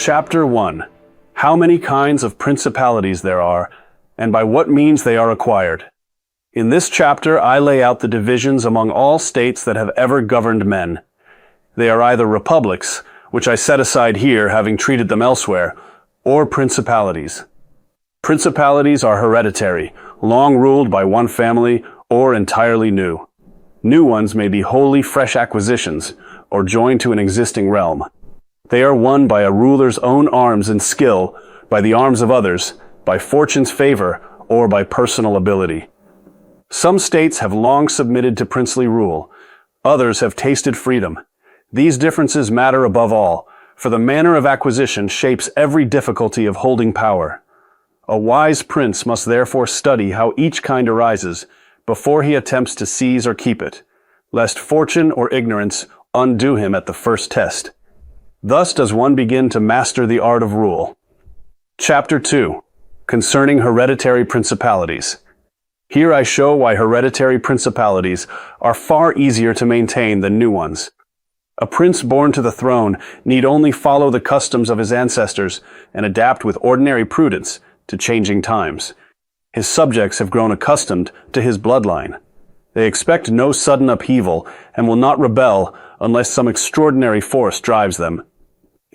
Chapter 1. How many kinds of principalities there are, and by what means they are acquired. In this chapter, I lay out the divisions among all states that have ever governed men. They are either republics, which I set aside here, having treated them elsewhere, or principalities. Principalities are hereditary, long ruled by one family, or entirely new. New ones may be wholly fresh acquisitions, or joined to an existing realm. They are won by a ruler's own arms and skill, by the arms of others, by fortune's favor, or by personal ability. Some states have long submitted to princely rule. Others have tasted freedom. These differences matter above all, for the manner of acquisition shapes every difficulty of holding power. A wise prince must therefore study how each kind arises before he attempts to seize or keep it, lest fortune or ignorance undo him at the first test. Thus does one begin to master the art of rule. Chapter 2. Concerning hereditary principalities. Here I show why hereditary principalities are far easier to maintain than new ones. A prince born to the throne need only follow the customs of his ancestors and adapt with ordinary prudence to changing times. His subjects have grown accustomed to his bloodline. They expect no sudden upheaval and will not rebel unless some extraordinary force drives them.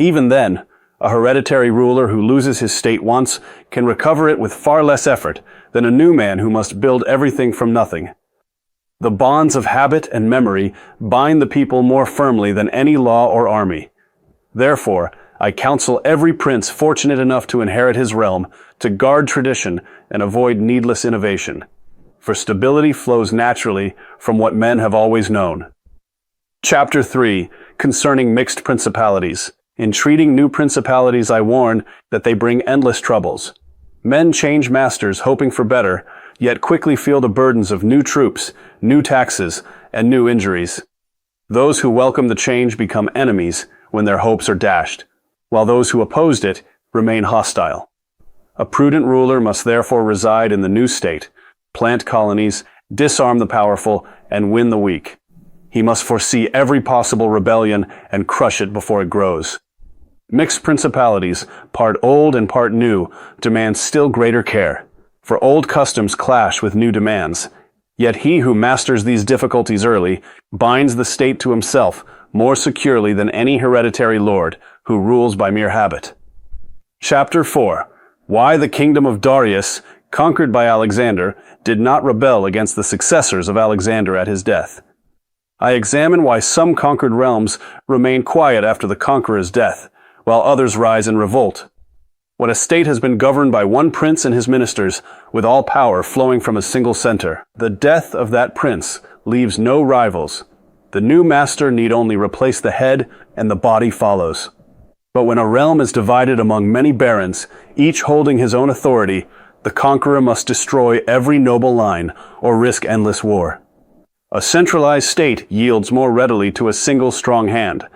Even then, a hereditary ruler who loses his state once can recover it with far less effort than a new man who must build everything from nothing. The bonds of habit and memory bind the people more firmly than any law or army. Therefore, I counsel every prince fortunate enough to inherit his realm to guard tradition and avoid needless innovation, for stability flows naturally from what men have always known. Chapter 3. Concerning mixed principalities. In treating new principalities, I warn that they bring endless troubles. Men change masters hoping for better, yet quickly feel the burdens of new troops, new taxes, and new injuries. Those who welcome the change become enemies when their hopes are dashed, while those who opposed it remain hostile. A prudent ruler must therefore reside in the new state, plant colonies, disarm the powerful, and win the weak. He must foresee every possible rebellion and crush it before it grows. Mixed principalities, part old and part new, demand still greater care, for old customs clash with new demands. Yet he who masters these difficulties early binds the state to himself more securely than any hereditary lord who rules by mere habit. Chapter 4. Why the kingdom of Darius, conquered by Alexander, did not rebel against the successors of Alexander at his death. I examine why some conquered realms remain quiet after the conqueror's death, while others rise in revolt. When a state has been governed by one prince and his ministers, with all power flowing from a single center, the death of that prince leaves no rivals. The new master need only replace the head, and the body follows. But when a realm is divided among many barons, each holding his own authority, the conqueror must destroy every noble line or risk endless war. A centralized state yields more readily to a single strong hand.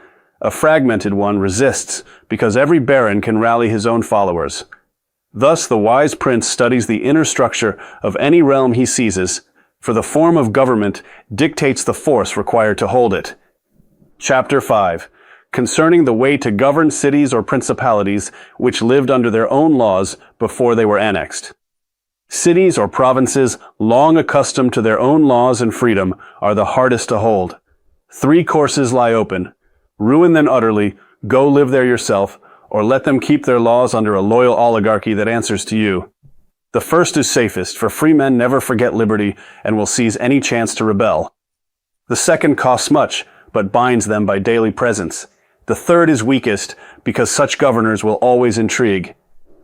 A fragmented one resists because every baron can rally his own followers. Thus the wise prince studies the inner structure of any realm he seizes, for the form of government dictates the force required to hold it. Chapter 5. Concerning the way to govern cities or principalities which lived under their own laws before they were annexed. Cities or provinces long accustomed to their own laws and freedom are the hardest to hold. 3 courses lie open. Ruin them utterly, go live there yourself, or let them keep their laws under a loyal oligarchy that answers to you. The first is safest, for free men never forget liberty and will seize any chance to rebel. The second costs much, but binds them by daily presence. The third is weakest, because such governors will always intrigue.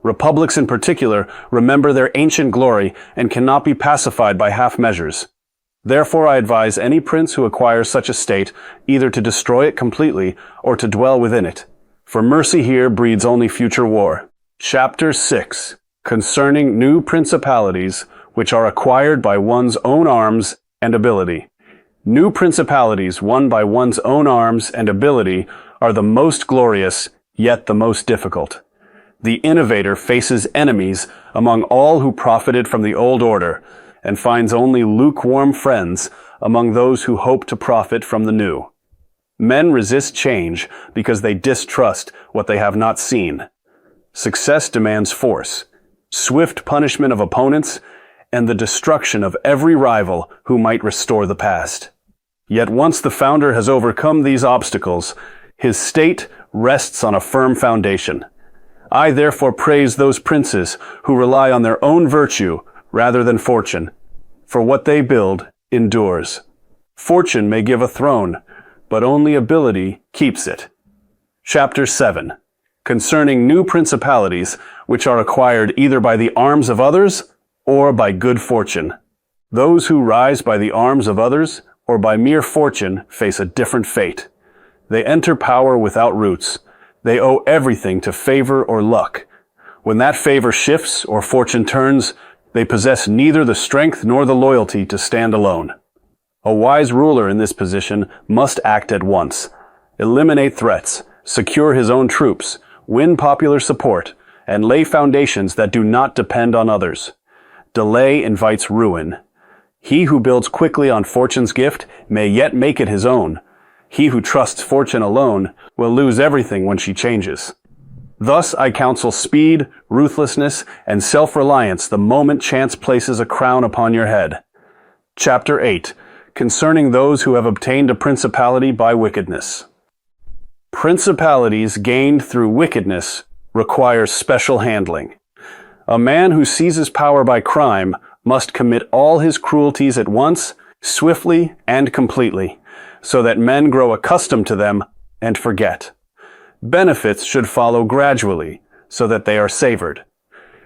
Republics in particular remember their ancient glory and cannot be pacified by half measures. Therefore I advise any prince who acquires such a state either to destroy it completely or to dwell within it, for mercy here breeds only future war. Chapter 6. Concerning new principalities which are acquired by one's own arms and ability. New principalities won by one's own arms and ability are the most glorious, yet the most difficult. The innovator faces enemies among all who profited from the old order, and finds only lukewarm friends among those who hope to profit from the new. Men resist change because they distrust what they have not seen. Success demands force, swift punishment of opponents, and the destruction of every rival who might restore the past. Yet once the founder has overcome these obstacles, his state rests on a firm foundation. I therefore praise those princes who rely on their own virtue rather than fortune, for what they build endures. Fortune may give a throne, but only ability keeps it. Chapter 7. Concerning new principalities, which are acquired either by the arms of others or by good fortune. Those who rise by the arms of others or by mere fortune face a different fate. They enter power without roots. They owe everything to favor or luck. When that favor shifts or fortune turns, they possess neither the strength nor the loyalty to stand alone. A wise ruler in this position must act at once, eliminate threats, secure his own troops, win popular support, and lay foundations that do not depend on others. Delay invites ruin. He who builds quickly on fortune's gift may yet make it his own. He who trusts fortune alone will lose everything when she changes. Thus I counsel speed, ruthlessness, and self-reliance the moment chance places a crown upon your head. Chapter 8. Concerning those who have obtained a principality by wickedness. Principalities gained through wickedness require special handling. A man who seizes power by crime must commit all his cruelties at once, swiftly and completely, so that men grow accustomed to them and forget. Benefits should follow gradually, so that they are savored.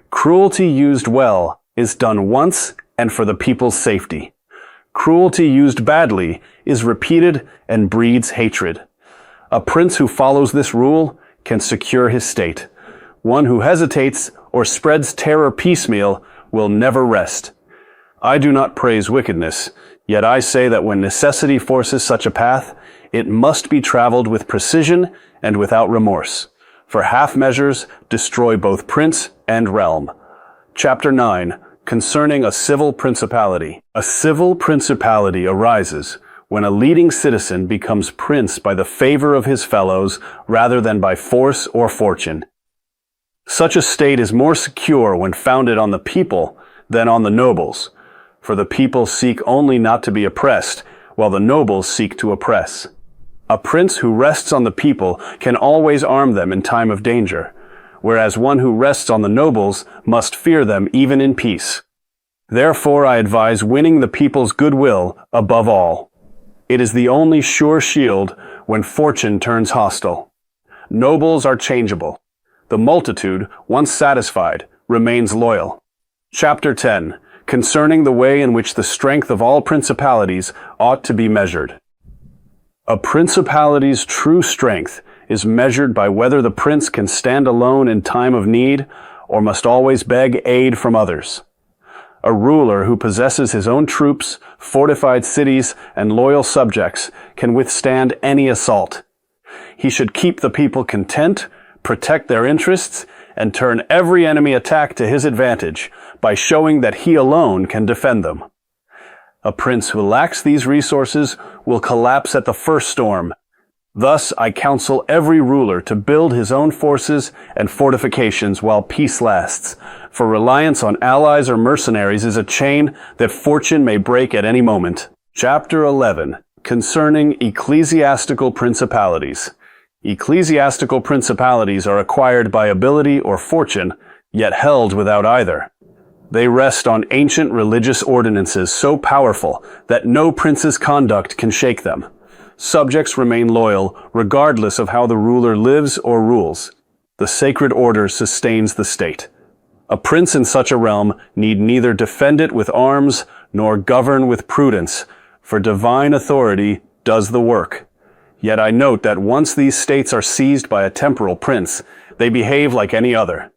Cruelty used well is done once and for the people's safety. Cruelty used badly is repeated and breeds hatred. A prince who follows this rule can secure his state. One who hesitates or spreads terror piecemeal will never rest. I do not praise wickedness, yet I say that when necessity forces such a path, it must be traveled with precision and without remorse, for half measures destroy both prince and realm. Chapter 9. Concerning a civil principality. A civil principality arises when a leading citizen becomes prince by the favor of his fellows rather than by force or fortune. Such a state is more secure when founded on the people than on the nobles, for the people seek only not to be oppressed, while the nobles seek to oppress. A prince who rests on the people can always arm them in time of danger, whereas one who rests on the nobles must fear them even in peace. Therefore I advise winning the people's goodwill above all. It is the only sure shield when fortune turns hostile. Nobles are changeable. The multitude, once satisfied, remains loyal. Chapter 10. Concerning the way in which the strength of all principalities ought to be measured. A principality's true strength is measured by whether the prince can stand alone in time of need or must always beg aid from others. A ruler who possesses his own troops, fortified cities, and loyal subjects can withstand any assault. He should keep the people content, protect their interests, and turn every enemy attack to his advantage by showing that he alone can defend them. A prince who lacks these resources will collapse at the first storm. Thus, I counsel every ruler to build his own forces and fortifications while peace lasts, for reliance on allies or mercenaries is a chain that fortune may break at any moment. Chapter 11. Concerning ecclesiastical principalities. Ecclesiastical principalities are acquired by ability or fortune, yet held without either. They rest on ancient religious ordinances so powerful that no prince's conduct can shake them. Subjects remain loyal regardless of how the ruler lives or rules. The sacred order sustains the state. A prince in such a realm need neither defend it with arms nor govern with prudence, for divine authority does the work. Yet I note that once these states are seized by a temporal prince, they behave like any other.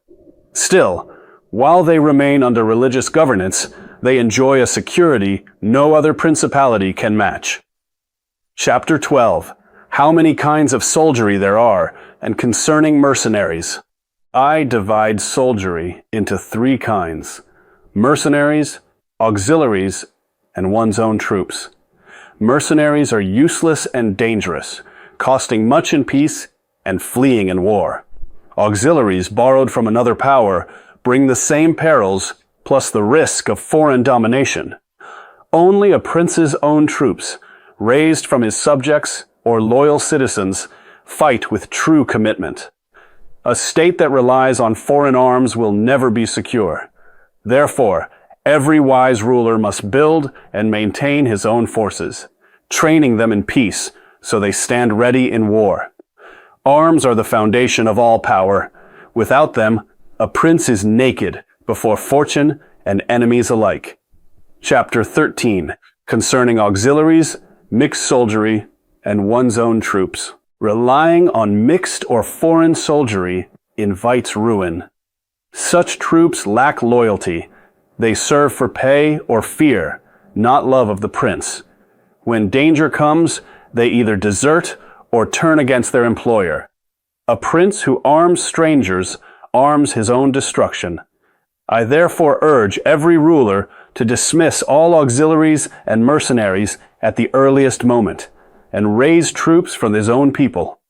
Still, while they remain under religious governance, they enjoy a security no other principality can match. Chapter 12. How many kinds of soldiery there are, and concerning mercenaries. I divide soldiery into 3 kinds: mercenaries, auxiliaries, and one's own troops. Mercenaries are useless and dangerous. costing much in peace and fleeing in war. Auxiliaries borrowed from another power bring the same perils plus the risk of foreign domination. Only a prince's own troops, raised from his subjects or loyal citizens, fight with true commitment. A state that relies on foreign arms will never be secure. Therefore, every wise ruler must build and maintain his own forces, training them in peace so they stand ready in war. Arms are the foundation of all power. Without them, a prince is naked before fortune and enemies alike. Chapter 13, concerning auxiliaries, mixed soldiery, and one's own troops. Relying on mixed or foreign soldiery invites ruin. Such troops lack loyalty. They serve for pay or fear, not love of the prince. When danger comes, they either desert or turn against their employer. A prince who arms strangers arms his own destruction. I therefore urge every ruler to dismiss all auxiliaries and mercenaries at the earliest moment, and raise troops from his own people.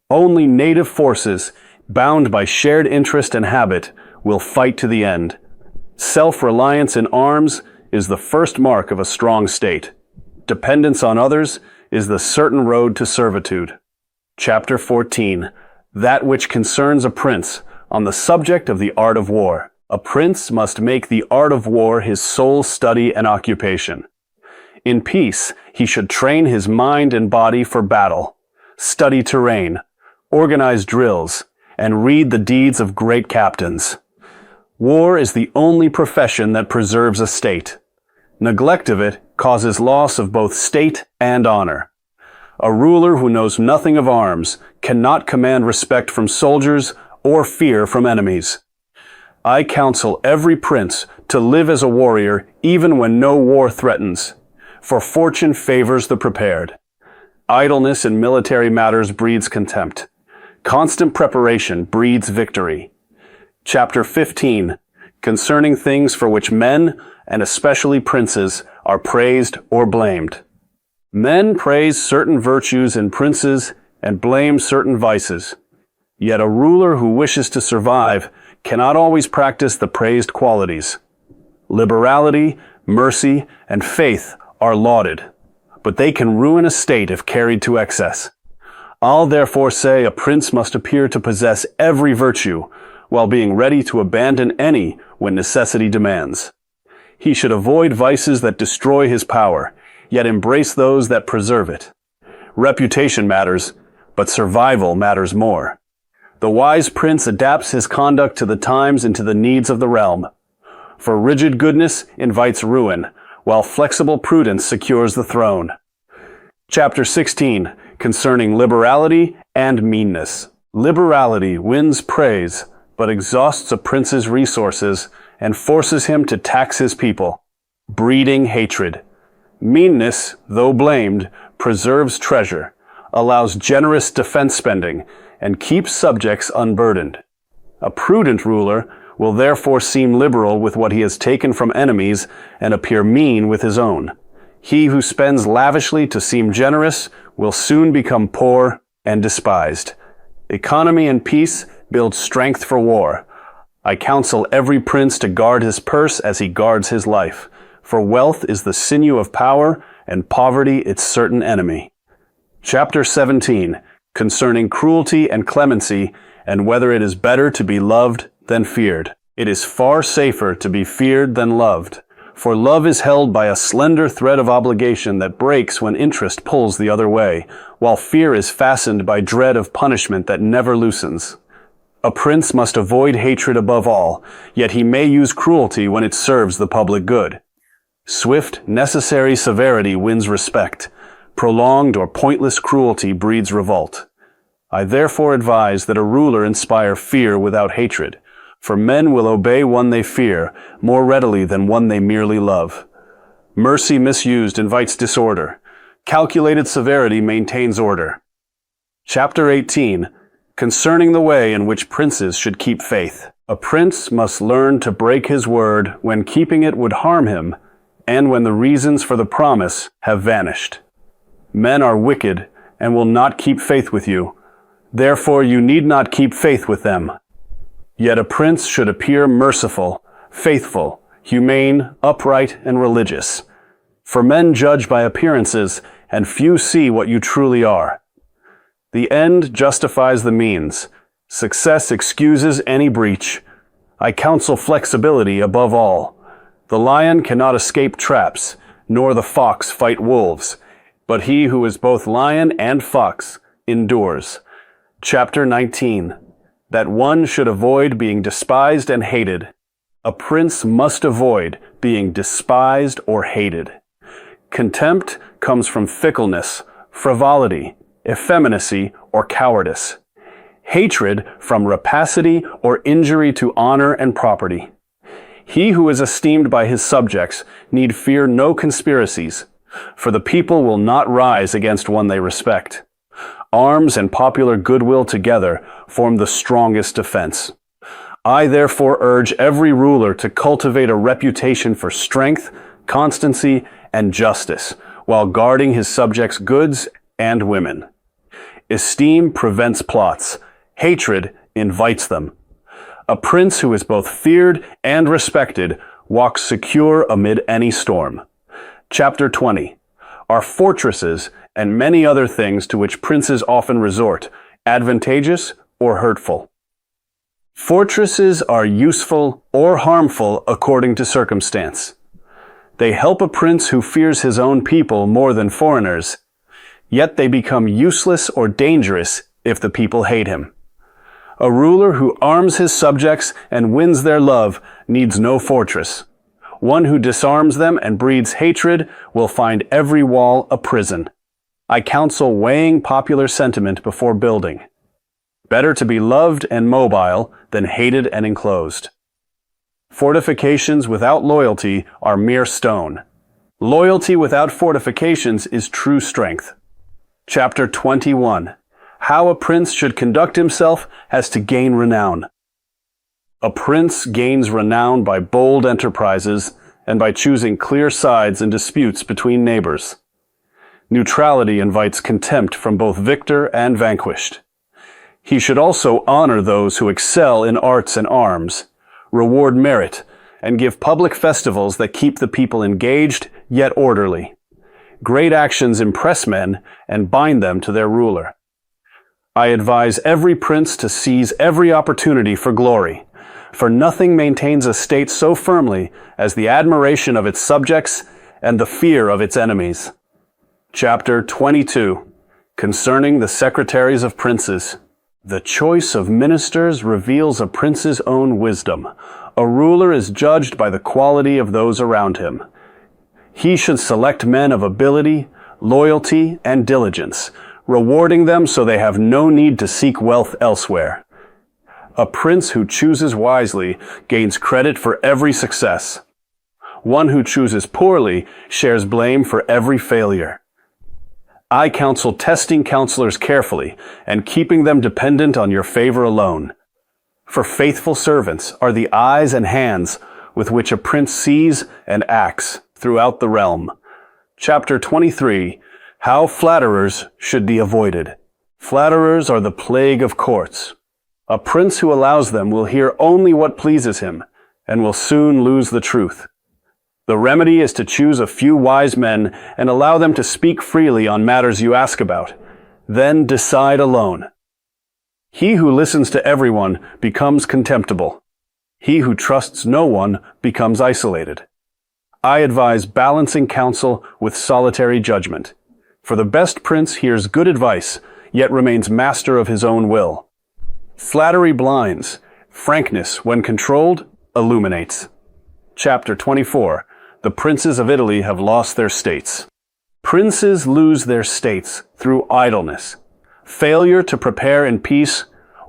Only native forces, bound by shared interest and habit, will fight to the end. Self-reliance in arms is the first mark of a strong state. Dependence on others is the certain road to servitude. Chapter 14. That which concerns a prince, on the subject of the art of war. A prince must make the art of war his sole study and occupation. In peace, he should train his mind and body for battle, study terrain, organize drills, and read the deeds of great captains. War is the only profession that preserves a state. Neglect of it causes loss of both state and honor. A ruler who knows nothing of arms cannot command respect from soldiers or fear from enemies. I counsel every prince to live as a warrior even when no war threatens, for fortune favors the prepared. Idleness in military matters breeds contempt. Constant preparation breeds victory. Chapter 15, concerning things for which men, and especially princes, are praised or blamed. Men praise certain virtues in princes and blame certain vices. Yet a ruler who wishes to survive cannot always practice the praised qualities. Liberality, mercy, and faith are lauded, but they can ruin a state if carried to excess. I'll therefore say a prince must appear to possess every virtue, while being ready to abandon any when necessity demands. He should avoid vices that destroy his power, yet embrace those that preserve it. Reputation matters, but survival matters more. The wise prince adapts his conduct to the times and to the needs of the realm. For rigid goodness invites ruin, while flexible prudence secures the throne. Chapter 16, concerning liberality and meanness. Liberality wins praise, but exhausts a prince's resources and forces him to tax his people, breeding hatred. Meanness, though blamed, preserves treasure, allows generous defense spending, and keeps subjects unburdened. A prudent ruler will therefore seem liberal with what he has taken from enemies and appear mean with his own. He who spends lavishly to seem generous will soon become poor and despised. Economy and peace build strength for war. I counsel every prince to guard his purse as he guards his life, for wealth is the sinew of power, and poverty its certain enemy. Chapter 17, concerning cruelty and clemency, and whether it is better to be loved than feared. It is far safer to be feared than loved, for love is held by a slender thread of obligation that breaks when interest pulls the other way, while fear is fastened by dread of punishment that never loosens. A prince must avoid hatred above all, yet he may use cruelty when it serves the public good. Swift, necessary severity wins respect. Prolonged or pointless cruelty breeds revolt. I therefore advise that a ruler inspire fear without hatred, for men will obey one they fear more readily than one they merely love. Mercy misused invites disorder. Calculated severity maintains order. Chapter 18, concerning the way in which princes should keep faith. A prince must learn to break his word when keeping it would harm him, and when the reasons for the promise have vanished. Men are wicked and will not keep faith with you. Therefore you need not keep faith with them. Yet a prince should appear merciful, faithful, humane, upright, and religious. For men judge by appearances, and few see what you truly are. The end justifies the means. Success excuses any breach. I counsel flexibility above all. The lion cannot escape traps, nor the fox fight wolves, but he who is both lion and fox endures. Chapter 19. That one should avoid being despised and hated. A prince must avoid being despised or hated. Contempt comes from fickleness, frivolity, effeminacy, or cowardice. Hatred from rapacity or injury to honor and property. He who is esteemed by his subjects need fear no conspiracies, for the people will not rise against one they respect. Arms and popular goodwill together form the strongest defense. I therefore urge every ruler to cultivate a reputation for strength, constancy, and justice, while guarding his subjects' goods and women. Esteem prevents plots. Hatred invites them. A prince who is both feared and respected walks secure amid any storm. Chapter 20. Are fortresses and many other things to which princes often resort advantageous or hurtful? Fortresses are useful or harmful according to circumstance. They help a prince who fears his own people more than foreigners, yet they become useless or dangerous if the people hate him. A ruler who arms his subjects and wins their love needs no fortress. One who disarms them and breeds hatred will find every wall a prison. I counsel weighing popular sentiment before building. Better to be loved and mobile than hated and enclosed. Fortifications without loyalty are mere stone. Loyalty without fortifications is true strength. Chapter 21. How a prince should conduct himself as to gain renown. A prince gains renown by bold enterprises and by choosing clear sides in disputes between neighbors. Neutrality invites contempt from both victor and vanquished. He should also honor those who excel in arts and arms, reward merit, and give public festivals that keep the people engaged yet orderly. Great actions impress men and bind them to their ruler. I advise every prince to seize every opportunity for glory, for nothing maintains a state so firmly as the admiration of its subjects and the fear of its enemies. Chapter 22. Concerning the secretaries of princes. The choice of ministers reveals a prince's own wisdom. A ruler is judged by the quality of those around him. He should select men of ability, loyalty, and diligence, rewarding them so they have no need to seek wealth elsewhere. A prince who chooses wisely gains credit for every success. One who chooses poorly shares blame for every failure. I counsel testing counselors carefully and keeping them dependent on your favor alone. For faithful servants are the eyes and hands with which a prince sees and acts throughout the realm. Chapter 23. How flatterers should be avoided. Flatterers are the plague of courts. A prince who allows them will hear only what pleases him and will soon lose the truth. The remedy is to choose a few wise men and allow them to speak freely on matters you ask about. Then decide alone. He who listens to everyone becomes contemptible. He who trusts no one becomes isolated. I advise balancing counsel with solitary judgment. For the best prince hears good advice, yet remains master of his own will. Flattery blinds. Frankness, when controlled, illuminates. Chapter 24. The princes of Italy have lost their states. Princes lose their states through idleness, failure to prepare in peace,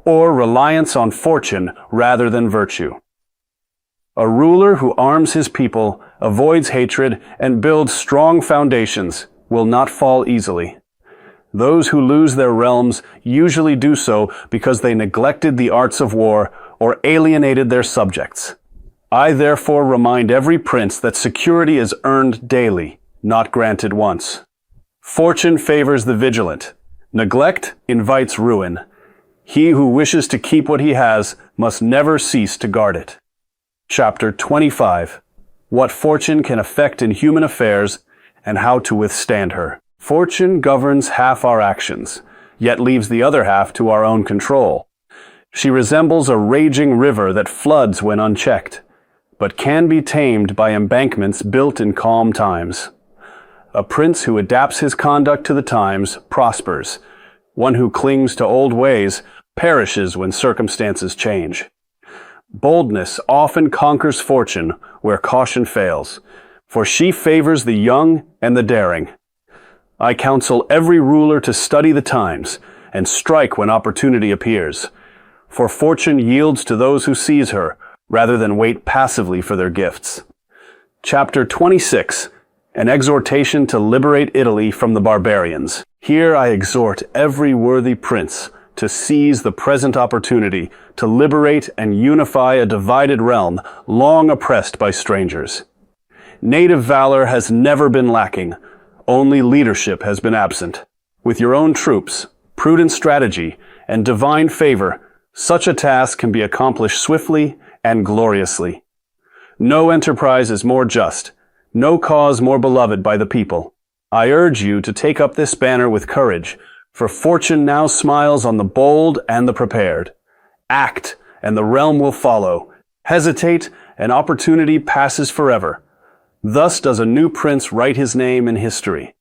or reliance on fortune rather than virtue. A ruler who arms his people, avoids hatred, and builds strong foundations will not fall easily. Those who lose their realms usually do so because they neglected the arts of war or alienated their subjects. I therefore remind every prince that security is earned daily, not granted once. Fortune favors the vigilant. Neglect invites ruin. He who wishes to keep what he has must never cease to guard it. Chapter 25. What fortune can effect in human affairs and how to withstand her. Fortune governs half our actions, yet leaves the other half to our own control. She resembles a raging river that floods when unchecked, but can be tamed by embankments built in calm times. A prince who adapts his conduct to the times prospers. One who clings to old ways perishes when circumstances change. Boldness often conquers fortune where caution fails, for she favors the young and the daring. I counsel every ruler to study the times and strike when opportunity appears, for fortune yields to those who seize her rather than wait passively for their gifts. Chapter 26. An exhortation to liberate Italy from the barbarians. Here I exhort every worthy prince to seize the present opportunity to liberate and unify a divided realm long oppressed by strangers. Native valor has never been lacking, only leadership has been absent. With your own troops, prudent strategy, and divine favor, such a task can be accomplished swiftly and gloriously. No enterprise is more just, no cause more beloved by the people. I urge you to take up this banner with courage, for fortune now smiles on the bold and the prepared. Act, and the realm will follow. Hesitate, and opportunity passes forever. Thus does a new prince write his name in history.